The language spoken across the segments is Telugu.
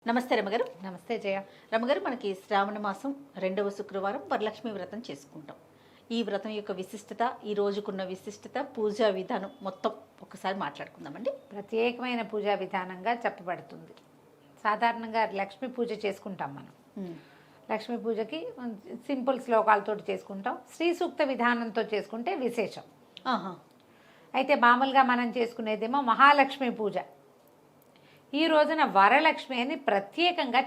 నమస్తే రమగారు. నమస్తే జయ. రమగారు, మనకి శ్రావణ మాసం 2వ శుక్రవారం వరలక్ష్మి వ్రతం చేసుకుంటాం. ఈ వ్రతం యొక్క విశిష్టత, ఈ రోజుకున్న విశిష్టత, పూజా విధానం మొత్తం ఒకసారి మాట్లాడుకుందామండి. ప్రత్యేకమైన పూజా విధానంగా చెప్పబడుతుంది. సాధారణంగా లక్ష్మీ పూజ చేసుకుంటాం మనం. లక్ష్మీ పూజకి సింపుల్ శ్లోకాలతో చేసుకుంటాం. శ్రీ సూక్త విధానంతో చేసుకుంటే విశేషం. అయితే మామూలుగా మనం చేసుకునేదేమో మహాలక్ష్మి పూజ. ఈ రోజున వరలక్ష్మి అని ప్రత్యేకంగా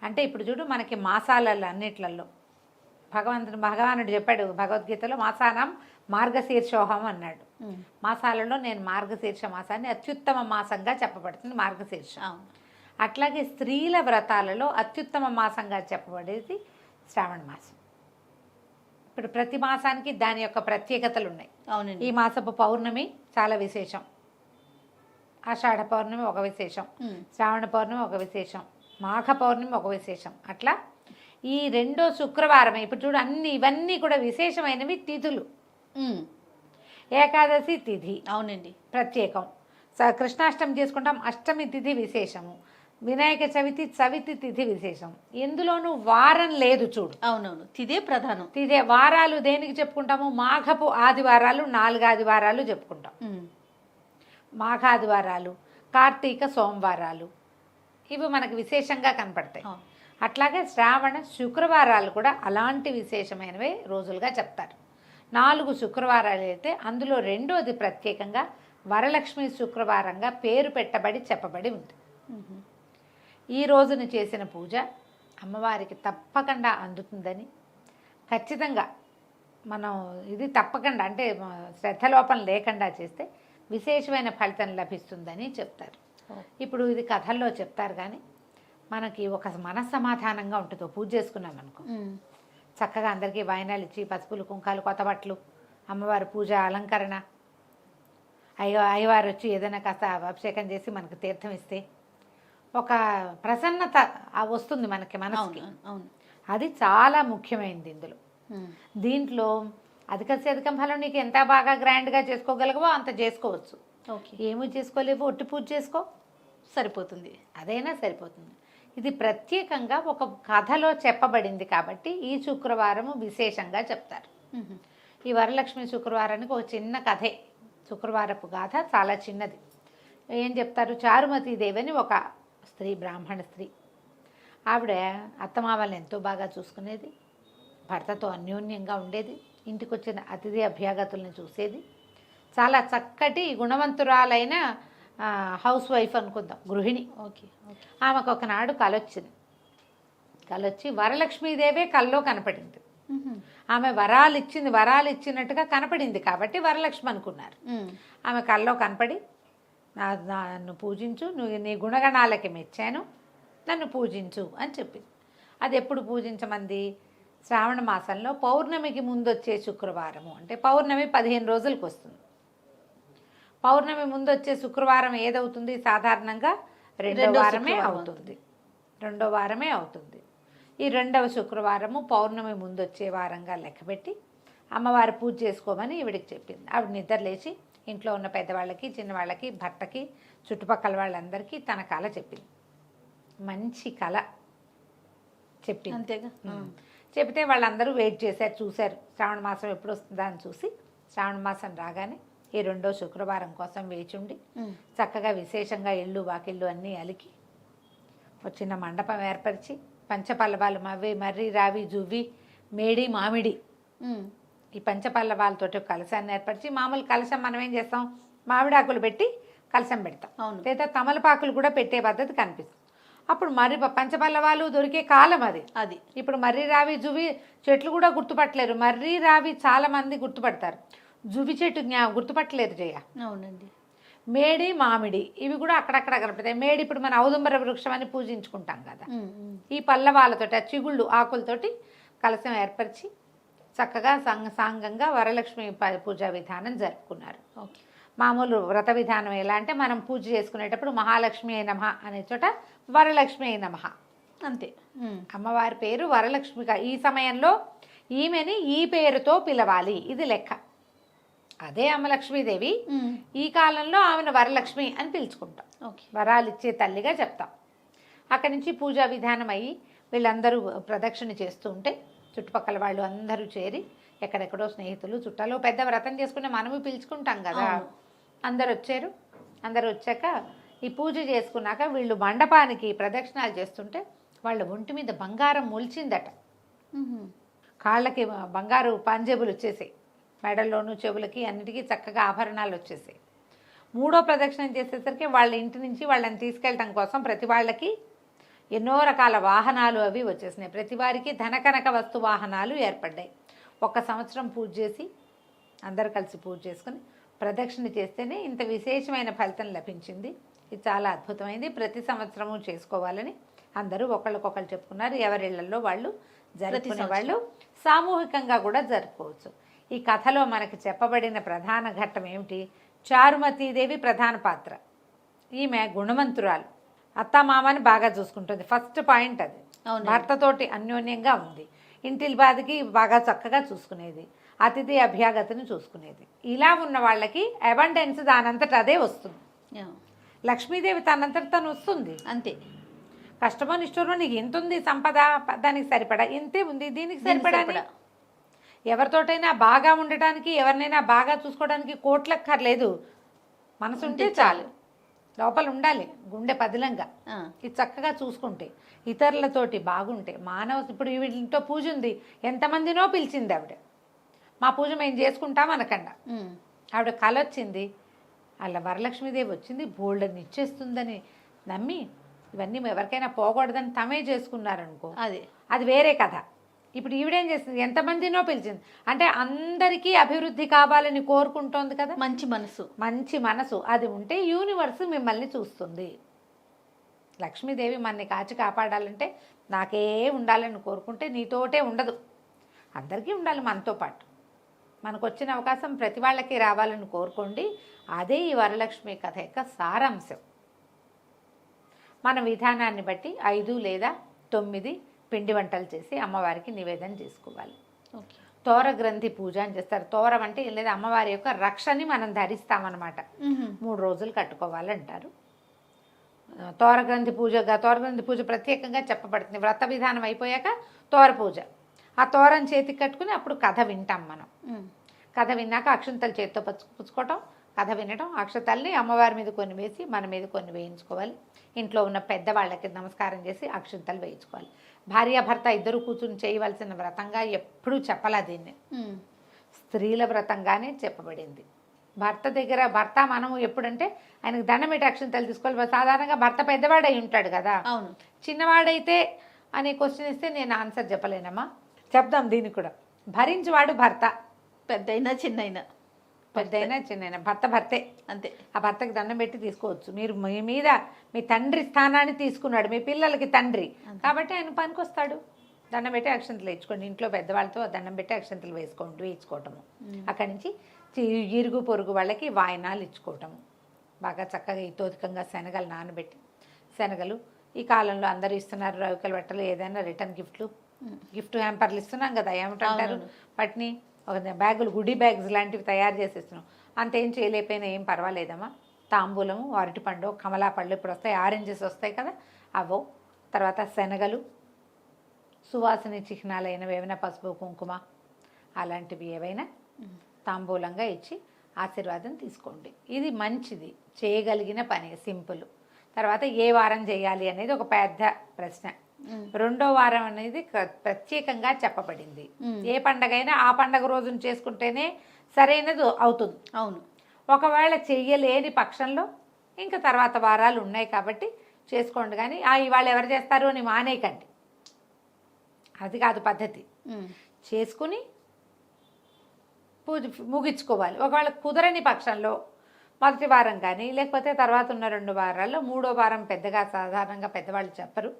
అంటే ఇప్పుడు చూడు, మనకి మాసాలలో అన్నిట్లలో భగవానుడు చెప్పాడు భగవద్గీతలో, మాసానం మార్గశీర్షోహం అన్నాడు. మాసాలలో నేను మార్గశీర్ష మాసాన్ని అత్యుత్తమ మాసంగా చెప్పబడుతుంది మార్గశీర్ష. అట్లాగే స్త్రీల వ్రతాలలో అత్యుత్తమ మాసంగా చెప్పబడేది శ్రావణ మాసం. ఇప్పుడు ప్రతి మాసానికి దాని యొక్క ప్రత్యేకతలు ఉన్నాయి. అవునండి. ఈ మాసపు పౌర్ణమి చాలా విశేషం, ఆషాఢ పౌర్ణమి ఒక విశేషం, శ్రావణ పౌర్ణమి ఒక విశేషం, మాఘ పౌర్ణమి ఒక విశేషం. అట్లా ఈ 2వ శుక్రవారం ఇప్పుడు చూడు, ఇవన్నీ కూడా విశేషమైనవి తిథులు. ఏకాదశి తిథి అవునండి ప్రత్యేకం. కృష్ణాష్టమి చేసుకుంటాం, అష్టమి తిథి విశేషము. వినాయక చవితి తిథి విశేషం. ఎందులోనూ వారం లేదు చూడు. అవునవును, తిదే ప్రధానం. తిదే వారాలు దేనికి చెప్పుకుంటాము? మాఘపు ఆదివారాలు 4 ఆదివారాలు చెప్పుకుంటాం. మాఘాదివారాలు, కార్తీక సోమవారాలు, ఇవి మనకు విశేషంగా కనపడతాయి. అట్లాగే శ్రావణ శుక్రవారాలు కూడా అలాంటి విశేషమైనవే రోజులుగా చెప్తారు. 4 శుక్రవారాలు అయితే అందులో 2వది ప్రత్యేకంగా వరలక్ష్మి శుక్రవారంగా పేరు పెట్టబడి చెప్పబడి ఉంది. ఈ రోజున చేసిన పూజ అమ్మవారికి తప్పకుండా అందుతుందని, ఖచ్చితంగా మనం ఇది తప్పకుండా అంటే శ్రద్ధలోపం లేకుండా చేస్తే విశేషమైన ఫలితం లభిస్తుందని చెప్తారు. ఇప్పుడు ఇది కథల్లో చెప్తారు, కానీ మనకి ఒక మనస్సమాధానంగా ఉంటుంది. పూజ చేసుకున్నాం అనుకో, చక్కగా అందరికీ వాయినాలు ఇచ్చి పసుపులు కుంకాలు కొత్త బట్టలు, అమ్మవారి పూజ అలంకరణ, అయ్యవారు వచ్చి ఏదైనా కాస్త అభిషేకం చేసి మనకు తీర్థం ఇస్తే ఒక ప్రసన్నత వస్తుంది మనకి మనసుకి. అది చాలా ముఖ్యమైనది ఇందులో. దీంట్లో అధికం ఫలం నీకు ఎంత బాగా గ్రాండ్గా చేసుకోగలగవో అంత చేసుకోవచ్చు. ఏమీ చేసుకోలేవు, ఒట్టి పూజ చేసుకో, సరిపోతుంది. అదైనా సరిపోతుంది. ఇది ప్రత్యేకంగా ఒక కథలో చెప్పబడింది కాబట్టి ఈ శుక్రవారము విశేషంగా చెప్తారు. ఈ వరలక్ష్మి శుక్రవారానికి ఒక చిన్న కథే, శుక్రవారపు గాథ చాలా చిన్నది. ఏం చెప్తారు? చారుమతీదేవి అని ఒక స్త్రీ, బ్రాహ్మణ స్త్రీ. ఆవిడ అత్తమామల్ని ఎంతో బాగా చూసుకునేది, భర్తతో అన్యోన్యంగా ఉండేది, ఇంటికి వచ్చిన అతిథి అభ్యాగతుల్ని చూసేది. చాలా చక్కటి గుణవంతురాలైన హౌస్ వైఫ్ అనుకుందాం, గృహిణి. ఆమెకు ఒకనాడు కలొచ్చి వరలక్ష్మీదేవే కల్లో కనపడింది. ఆమె వరాలు ఇచ్చినట్టుగా కనపడింది కాబట్టి వరలక్ష్మి అనుకున్నారు. ఆమె కల్లో కనపడి, నన్ను పూజించు, నీ గుణగణాలకి మెచ్చాను, నన్ను పూజించు అని చెప్పింది. అది ఎప్పుడు పూజించమంది? శ్రావణ మాసంలో పౌర్ణమికి ముందు వచ్చే శుక్రవారము. అంటే పౌర్ణమి 15 రోజులకు వస్తుంది. పౌర్ణమి ముందు వచ్చే శుక్రవారం ఏదవుతుంది? సాధారణంగా 2వ వారమే అవుతుంది. 2వ వారమే అవుతుంది. ఈ 2వ శుక్రవారము పౌర్ణమి ముందు వచ్చే వారంగా లెక్కపెట్టి అమ్మవారి పూజ చేసుకోమని ఈవిడికి చెప్పింది. ఆవిడ నిద్రలేచి ఇంట్లో ఉన్న పెద్దవాళ్ళకి, చిన్నవాళ్ళకి, భర్తకి, చుట్టుపక్కల వాళ్ళందరికీ తన కళ చెప్పింది. మంచి కళ చెప్పింది. అంతేగా. చెప్తే వాళ్ళందరూ వెయిట్ చేశారు, చూశారు శ్రావణ మాసం ఎప్పుడు వస్తుందా అని చూసి, శ్రావణ మాసం రాగానే ఈ 2వ శుక్రవారం కోసం వేచుండి చక్కగా విశేషంగా ఇళ్ళు వాకిళ్ళు అన్నీ అలికి ఒక చిన్న మండపం ఏర్పరిచి పంచపల్లవాలు మర్రి, రావి, జువ్వి, మేడి, మామిడి, ఈ పంచపల్లవాలతోటి కలశాన్ని ఏర్పరిచి, మామూలు కలశం మనం ఏం చేస్తాం, మామిడాకులు పెట్టి కలశం పెడతాం, లేదా తమలపాకులు కూడా పెట్టే పద్ధతి కనిపిస్తుంది. అప్పుడు పంచపల్లవాలు దొరికే కాలం అది. ఇప్పుడు మర్రి, రావి, జువి చెట్లు కూడా గుర్తుపట్టలేరు. మర్రి, రావి చాలా మంది గుర్తుపడతారు, జువి చెట్టు గుర్తుపట్టలేరు జయ. అవునండి. మేడి, మామిడి ఇవి కూడా అక్కడక్కడ కనపడతాయి. మేడి ఇప్పుడు మన ఔదుంబర వృక్షం అని పూజించుకుంటాం కదా, ఈ పల్లవాలతోటి ఆ చిగుళ్ళు ఆకులతోటి కలశం ఏర్పరిచి చక్కగా సాంగంగా వరలక్ష్మి పూజా విధానం జరుపుకున్నారు. మామూలు వ్రత విధానం ఎలా అంటే, మనం పూజ చేసుకునేటప్పుడు మహాలక్ష్మి అయి నమః అనే చోట వరలక్ష్మి అయి నమః అంతే. అమ్మవారి పేరు వరలక్ష్మిగా ఈ సమయంలో ఈమెని ఈ పేరుతో పిలవాలి, ఇది లెక్క. అదే అమ్మలక్ష్మీదేవి, ఈ కాలంలో ఆమెను వరలక్ష్మి అని పిలుచుకుంటాం. వరాలు ఇచ్చే తల్లిగా చెప్తాం. అక్కడి నుంచి పూజా విధానం అయ్యి వీళ్ళందరూ ప్రదక్షిణ చేస్తూ ఉంటే చుట్టుపక్కల వాళ్ళు అందరూ చేరి ఎక్కడెక్కడో స్నేహితులు చుట్టాలు పెద్ద వ్రతం చేసుకుంటే మనము పిలుచుకుంటాం కదా. అందరు వచ్చారు. అందరు వచ్చాక ఈ పూజ చేసుకున్నాక వీళ్ళు మండపానికి ప్రదక్షిణాలు చేస్తుంటే వాళ్ళ ఒంటి మీద బంగారం మొలిచిందట. కాళ్ళకి బంగారు పాంజేబులు వచ్చేసాయి, మెడల్లోనూ చెవులకి అన్నిటికీ చక్కగా ఆభరణాలు వచ్చేసాయి. మూడో ప్రదక్షిణం చేసేసరికి వాళ్ళ ఇంటి నుంచి వాళ్ళని తీసుకెళ్ళటం కోసం ప్రతి వాళ్ళకి ఎన్నో రకాల వాహనాలు అవి వచ్చేసినాయి. ప్రతి వారికి ధనకనక వస్తు వాహనాలు ఏర్పడ్డాయి. 1 సంవత్సరం పూజ చేసి అందరు కలిసి పూజ చేసుకుని ప్రదక్షిణ చేస్తేనే ఇంత విశేషమైన ఫలితం లభించింది. ఇది చాలా అద్భుతమైంది. ప్రతి సంవత్సరము చేసుకోవాలని అందరూ ఒకళ్ళకొకళ్ళు చెప్పుకున్నారు. ఎవరిళ్లలో వాళ్ళు జరుపుకునే వాళ్ళు సామూహికంగా కూడా జరుపుకోవచ్చు. ఈ కథలో మనకి చెప్పబడిన ప్రధాన ఘట్టం ఏమిటి? చారుమతీదేవి ప్రధాన పాత్ర. ఈమె గుణవంతురాలు, అత్తామామని బాగా చూసుకుంటుంది. ఫస్ట్ పాయింట్ అది. భర్తతోటి అన్యోన్యంగా ఉంది. ఇంటిల్ బాధకి బాగా చక్కగా చూసుకునేది, అతిథి అభ్యాగతిని చూసుకునేది. ఇలా ఉన్న వాళ్ళకి అబండెన్స్ దానంతట అదే వస్తుంది. లక్ష్మీదేవి తనంతట తను వస్తుంది అంతే. కష్టమో నిష్ఠూరమో నీకు ఎంత ఉంది సంపద, దానికి సరిపడా ఇంతే ఉంది, దీనికి సరిపడా. ఎవరితోటైనా బాగా ఉండటానికి, ఎవరినైనా బాగా చూసుకోవడానికి కోట్లక్కర్లేదు, మనసు ఉంటే చాలు. లోపల ఉండాలి గుండె పదిలంగా. ఇది చక్కగా చూసుకుంటే, ఇతరులతోటి బాగుంటే, మానవ ఇప్పుడు వీళ్ళతో పూజ ఉంది, ఎంతమందినో పిలిచింది ఆవిడ. మా పూజ మేము చేసుకుంటాం అనకుండా ఆవిడ కల వచ్చింది, అలా వరలక్ష్మీదేవి వచ్చింది, బోల్డని ఇచ్చేస్తుందని నమ్మి ఇవన్నీ ఎవరికైనా పోకూడదని తమే చేసుకున్నారనుకో, అది వేరే కథ. ఇప్పుడు ఈవిడేం చేస్తుంది, ఎంతమందినో పిలిచింది అంటే అందరికీ అభివృద్ధి కావాలని కోరుకుంటోంది కదా. మంచి మనసు అది ఉంటే యూనివర్స్ మిమ్మల్ని చూస్తుంది. లక్ష్మీదేవి మనని కాచి కాపాడాలంటే నాకే ఉండాలని కోరుకుంటే నీతోటే ఉండదు, అందరికీ ఉండాలి మనతో పాటు. మనకు వచ్చిన అవకాశం ప్రతి వాళ్ళకి రావాలని కోరుకోండి. అదే ఈ వరలక్ష్మి కథ యొక్క సారాంశం. మన విధానాన్ని బట్టి 5 లేదా 9 పిండి వంటలు చేసి అమ్మవారికి నివేదన చేసుకోవాలి. తోర గ్రంథి పూజ అని చేస్తారు. తోరం అంటే లేదా అమ్మవారి యొక్క రక్షని మనం ధరిస్తామన్నమాట. 3 రోజులు కట్టుకోవాలంటారు. తోర గ్రంథి పూజ ప్రత్యేకంగా చెప్పబడుతుంది. వ్రత విధానం అయిపోయాక తోర పూజ. ఆ తోరం చేతికి కట్టుకుని అప్పుడు కథ వింటాం మనం. కథ విన్నాక అక్షంతలు చేతితో పుచ్చుకోవటం, కథ వినడం, అక్షతల్ని అమ్మవారి మీద కొన్ని వేసి మన మీద కొన్ని వేయించుకోవాలి. ఇంట్లో ఉన్న పెద్దవాళ్ళకి నమస్కారం చేసి అక్షంతలు వేయించుకోవాలి. భార్యాభర్త ఇద్దరు కూర్చుని చేయవలసిన వ్రతంగా ఎప్పుడూ చెప్పలా దీన్ని, స్త్రీల వ్రతంగానే చెప్పబడింది. భర్త మనము ఎప్పుడంటే ఆయనకు దండం పెట్టి అక్షంతలు తీసుకోవాలి. సాధారణంగా భర్త పెద్దవాడై ఉంటాడు కదా. అవును. చిన్నవాడైతే అనే క్వశ్చన్ ఇస్తే నేను ఆన్సర్ చెప్పలేనమ్మా, చెప్దాం దీనికి కూడా. భరించేవాడు భర్త, పెద్దయినా చిన్నైనా భర్త భర్తే అంతే. ఆ భర్తకి దండం పెట్టి తీసుకోవచ్చు. మీరు మీ మీద మీ తండ్రి స్థానాన్ని తీసుకున్నాడు, మీ పిల్లలకి తండ్రి కాబట్టి ఆయన పనికొస్తాడు. దండం పెట్టి అక్షంతలు వేయించుకోండి. ఇంట్లో పెద్దవాళ్ళతో దండం పెట్టి అక్షంతలు వేయించుకోవటము. అక్కడి నుంచి ఇరుగు పొరుగు వాళ్ళకి వాయినాలు ఇచ్చుకోవటము. బాగా చక్కగా ఇతోధికంగా శనగలు నానబెట్టి, శనగలు ఈ కాలంలో అందరూ ఇస్తున్నారు, రవికల బట్టలు, ఏదైనా రిటర్న్ గిఫ్ట్ హ్యాంపర్లు ఇస్తున్నాం కదా, ఏమిటంటారు వాటిని, ఒక బ్యాగులు, గుడి బ్యాగ్స్ లాంటివి తయారు చేసి ఇస్తున్నాం. అంతేం చేయలేకపోయినా ఏం పర్వాలేదమ్మా. తాంబూలము, అరటిపండు, కమలా పళ్ళు ఇప్పుడు వస్తాయి, ఆరెంజెస్ వస్తాయి కదా, అవో. తర్వాత శనగలు, సువాసన చిహ్నాలైనవి ఏమైనా పసుపు కుంకుమ అలాంటివి ఏవైనా తాంబూలంగా ఇచ్చి ఆశీర్వాదం తీసుకోండి. ఇది మంచిది, చేయగలిగిన పని, సింపుల్. తర్వాత ఏ వారం చేయాలి అనేది ఒక పెద్ద ప్రశ్న. 2వ వారం అనేది ప్రత్యేకంగా చెప్పబడింది. ఏ పండగైనా ఆ పండగ రోజున చేసుకుంటేనే సరైనది అవుతుంది. అవును. ఒకవేళ చెయ్యలేని పక్షంలో ఇంకా తర్వాత వారాలు ఉన్నాయి కాబట్టి చేసుకోండి. కానీ ఇవాళ ఎవరు చేస్తారు అని మానేయకండి, అది కాదు పద్ధతి. చేసుకుని పూజ ముగించుకోవాలి. ఒకవేళ కుదరని పక్షంలో మొదటి వారం కానీ, లేకపోతే తర్వాత ఉన్న 2 వారాల్లో 3వ వారం పెద్దగా సాధారణంగా పెద్దవాళ్ళు చెప్పరు.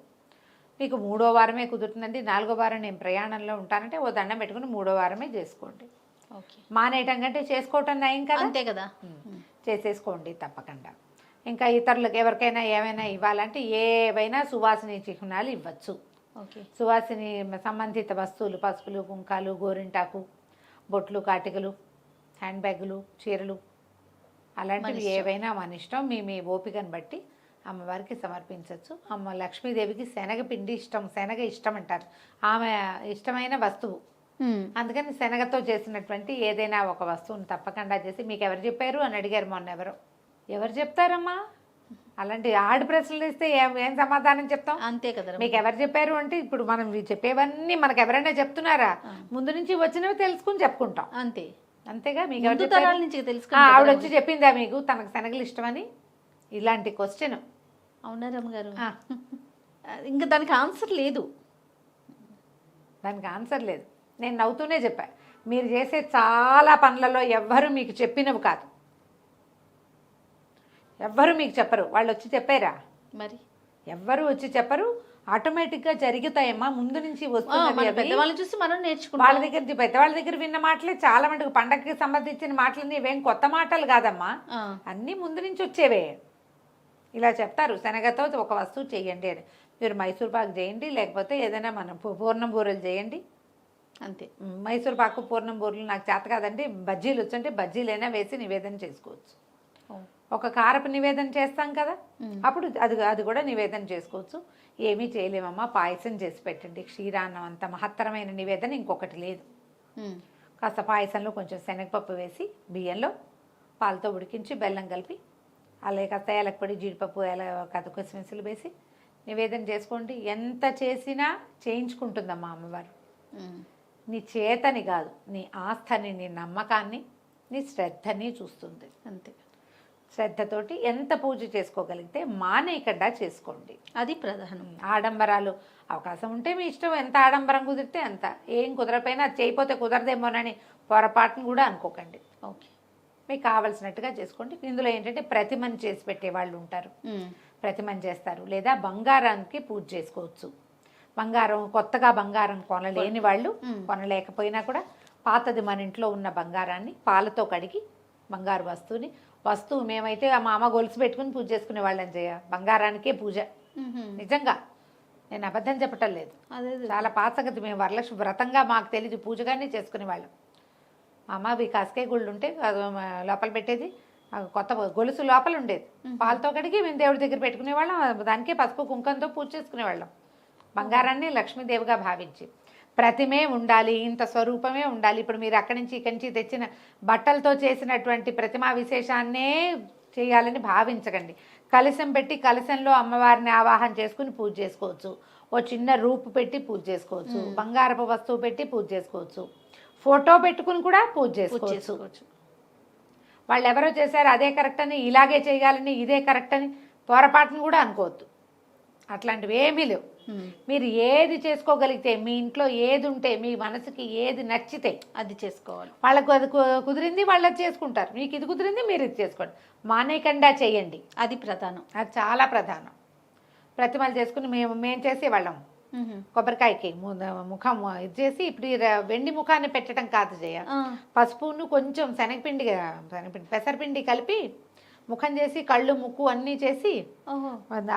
మీకు 3వ వారమే కుదురుతుందండి, 4వ వారం నేను ప్రయాణంలో ఉంటానంటే ఓ దండం పెట్టుకుని 3వ వారమే చేసుకోండి. మానేయటం కంటే చేసుకోవటం నయం కదా, అంతే కదా. చేసేసుకోండి తప్పకుండా. ఇంకా ఇతరులకు ఎవరికైనా ఏమైనా ఇవ్వాలంటే ఏవైనా సువాసిని చిహ్నాలు ఇవ్వచ్చు. సువాసిని సంబంధిత వస్తువులు, పసుపులు, కుంకాలు, గోరింటాకు, బొట్లు, కాటికలు, హ్యాండ్ బ్యాగులు, చీరలు అలాంటివి ఏవైనా మన ఇష్టం. మీ ఓపికను బట్టి అమ్మవారికి సమర్పించవచ్చు. అమ్మ లక్ష్మీదేవికి శనగపిండి ఇష్టం, శనగ ఇష్టం అంటారు, ఆమె ఇష్టమైన వస్తువు. అందుకని శనగతో చేసినటువంటి ఏదైనా ఒక వస్తువుని తప్పకుండా చేసి, మీకు ఎవరు చెప్పారు అని అడిగారు మొన్న ఎవరు చెప్తారమ్మా అలాంటి ఆడు ప్రశ్నలు ఇస్తే ఏం సమాధానం చెప్తాం? అంతే కదా. మీకు ఎవరు చెప్పారు అంటే ఇప్పుడు మనం చెప్పేవన్నీ మనకు ఎవరైనా చెప్తున్నారా? ముందు నుంచి వచ్చినవి తెలుసుకుని చెప్పుకుంటాం అంతే. అంతేగా. మీకు ఎవరు తరాల నుంచి ఆవిడ వచ్చి చెప్పిందా మీకు తనకు శనగలు ఇష్టమని? ఇలాంటి క్వశ్చన్. అవునా రమ్మగారు? ఇంకా దానికి ఆన్సర్ లేదు. దానికి ఆన్సర్ లేదు. నేను నవ్వుతూనే చెప్పా, మీరు చేసే చాలా పనులలో ఎవ్వరూ మీకు చెప్పినవి కాదు, ఎవ్వరు మీకు చెప్పరు. వాళ్ళు వచ్చి చెప్పారా? మరి ఎవ్వరు వచ్చి చెప్పరు. ఆటోమేటిక్గా జరుగుతాయమ్మా, ముందు నుంచి వస్తుంది. పెద్దవాళ్ళని చూసి మనం నేర్చుకుంటాం. వాళ్ళ దగ్గర, పెద్దవాళ్ళ దగ్గర విన్న మాటలే చాలా మటుకు. పండగకి సంబంధించిన మాటలన్నీ ఇవేం కొత్త మాటలు కాదమ్మా, అన్నీ ముందు నుంచి వచ్చేవే. ఇలా చెప్తారు, శనగతో ఒక వస్తువు చేయండి అని. మీరు మైసూర్ పాకు చేయండి, లేకపోతే ఏదైనా మనం పూర్ణం బూరెలు చేయండి అంతే. మైసూర్ పాకు పూర్ణం బూరెలు నాకు చేత కాదండి, బజ్జీలు వచ్చంటే బజ్జీలైనా వేసి నివేదన చేసుకోవచ్చు. ఒక కారపు నివేదన చేస్తాం కదా, అప్పుడు అది కూడా నివేదన చేసుకోవచ్చు. ఏమీ చేయలేమమ్మా, పాయసం చేసి పెట్టండి. క్షీరాన్నం అంత మహత్తరమైన నివేదన ఇంకొకటి లేదు. కాస్త పాయసంలో కొంచెం శనగపప్పు వేసి, బియ్యంలో పాలతో ఉడికించి బెల్లం కలిపి, అలాగే కాస్త ఏలకపొడి, జీడిపప్పు, కిస్మిస్సులు వేసి నివేదన చేసుకోండి. ఎంత చేసినా చేయించుకుంటుందమ్మా అమ్మవారు. నీ చేతని కాదు, నీ ఆస్థని, నీ నమ్మకాన్ని, నీ శ్రద్ధని చూస్తుంది అంతే. శ్రద్ధతోటి ఎంత పూజ చేసుకోగలిగితే మానేయకుండా చేసుకోండి, అది ప్రధానం. ఆడంబరాలు అవకాశం ఉంటే మీ ఇష్టం, ఎంత ఆడంబరం కుదిరితే అంత. ఏం కుదరపోయినా అది చేయకపోతే కుదరదేమోనని పొరపాటును కూడా అనుకోకండి. ఓకే, మీకు కావలసినట్టుగా చేసుకోండి. ఇందులో ఏంటంటే ప్రతిమని చేసి పెట్టే వాళ్ళు ఉంటారు, ప్రతిమని చేస్తారు. లేదా బంగారానికి పూజ చేసుకోవచ్చు. కొత్తగా బంగారం కొనలేని వాళ్ళు, కొనలేకపోయినా కూడా పాతది మన ఇంట్లో ఉన్న బంగారాన్ని పాలతో కడిగి బంగారు వస్తువు మేమైతే మా అమ్మ గొలుసు పెట్టుకుని పూజ చేసుకునే వాళ్ళని చేయ, బంగారానికే పూజ. నిజంగా నేను అబద్ధం చెప్పటం లేదు, చాలా పాత సంగతి. మేము వరలక్ష్మి వ్రతంగా మాకు తెలియదు, పూజగానే చేసుకునే వాళ్ళం. మా అమ్మ కాసకాయ గుళ్ళు ఉంటే లోపల పెట్టేది, కొత్త గొలుసు లోపల ఉండేది, పాలతో కడిగి మేము దేవుడి దగ్గర పెట్టుకునేవాళ్ళం. దానికే పసుపు కుంకంతో పూజ చేసుకునేవాళ్ళం. బంగారాన్ని లక్ష్మీదేవిగా భావించి ప్రతిమే ఉండాలి, ఇంత స్వరూపమే ఉండాలి. ఇప్పుడు మీరు అక్కడి నుంచి ఇక్కడి నుంచి తెచ్చిన బట్టలతో చేసినటువంటి ప్రతిమా విశేషాన్నే చేయాలని భావించకండి. కలశం పెట్టి కలశంలో అమ్మవారిని ఆవాహన చేసుకుని పూజ చేసుకోవచ్చు. ఓ చిన్న రూపు పెట్టి పూజ చేసుకోవచ్చు, బంగారపు వస్తువు పెట్టి పూజ చేసుకోవచ్చు, ఫోటో పెట్టుకుని కూడా పూజ చేసుకోవచ్చు. వాళ్ళు ఎవరో చేశారు అదే కరెక్ట్ అని, ఇలాగే చేయాలని, ఇదే కరెక్ట్ అని పొరపాటును కూడా అనుకోవద్దు. అట్లాంటివి ఏమీ లేవు. మీరు ఏది చేసుకోగలిగితే, మీ ఇంట్లో ఏది ఉంటే, మీ మనసుకి ఏది నచ్చితే అది చేసుకోవాలి. వాళ్ళకు అది కుదిరింది వాళ్ళు అది చేసుకుంటారు, మీకు ఇది కుదిరింది మీరు ఇది చేసుకోండి. మానేయకుండా చేయండి, అది ప్రధానం. అది చాలా ప్రధానం. ప్రతిమలు చేసుకుని మేము చేసేవాళ్ళం. కొబ్బరికాయకి ముఖం ఇది చేసి, ఇప్పుడు వెండి ముఖాన్ని పెట్టడం కాదు చేయ, పసుపును కొంచెం శనగపిండి పెసరపిండి కలిపి ముఖం చేసి, కళ్ళు ముక్కు అన్నీ చేసి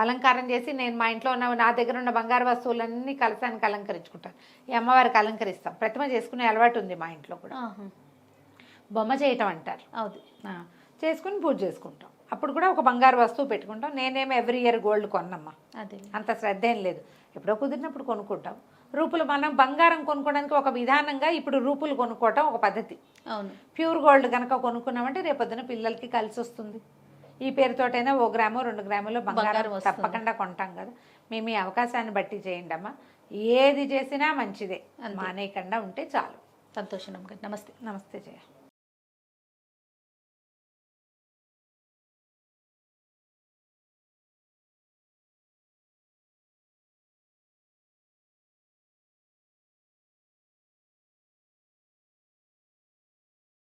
అలంకారం చేసి, నేను మా ఇంట్లో ఉన్న నా దగ్గర ఉన్న బంగారు వస్తువులన్నీ కలశానికి అలంకరించుకుంటాను. ఈ అమ్మవారికి అలంకరిస్తాం. ప్రతిమ చేసుకునే అలవాటు ఉంది మా ఇంట్లో కూడా. బొమ్మ చేయటం అంటారు, అవును, చేసుకుని పూజ చేసుకుంటాం. అప్పుడు కూడా ఒక బంగారు వస్తువు పెట్టుకుంటాం. నేనేమో ఎవ్రీ ఇయర్ గోల్డ్ కొన్నమ్మా, అదే అంత శ్రద్ధ ఏం లేదు. ఎప్పుడో కుదిరినప్పుడు కొనుక్కుంటాం. రూపులు మనం బంగారం కొనుక్కోవడానికి ఒక విధానంగా, ఇప్పుడు రూపులు కొనుక్కోవటం ఒక పద్ధతి. అవును, ప్యూర్ గోల్డ్ కనుక కొనుక్కున్నామంటే రేపొద్దున పిల్లలకి కలిసి వస్తుంది. ఈ పేరుతోటైనా 1 గ్రామో 2 గ్రాములో బంగారం తప్పకుండా కొంటాం కదా. మేము ఈ అవకాశాన్ని బట్టి చేయండి అమ్మా. ఏది చేసినా మంచిదే, మానేయకుండా ఉంటే చాలు. సంతోషం. నమస్తే. నమస్తే జయ.